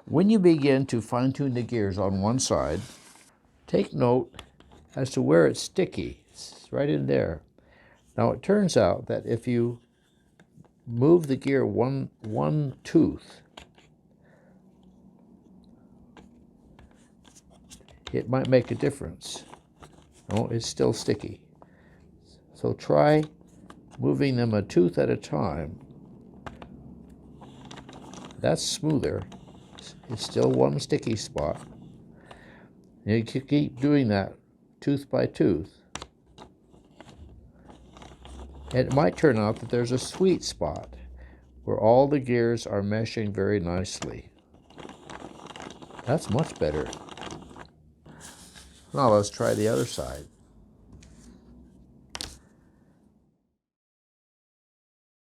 When you begin to fine-tune the gears on one side, take note as to where it's sticky. It's right in there. Now it turns out that if you move the gear one tooth, it might make a difference. No, it's still sticky. So try moving them a tooth at a time. That's smoother. It's still one sticky spot. And you can keep doing that tooth by tooth. And it might turn out that there's a sweet spot where all the gears are meshing very nicely. That's much better. Now let's try the other side.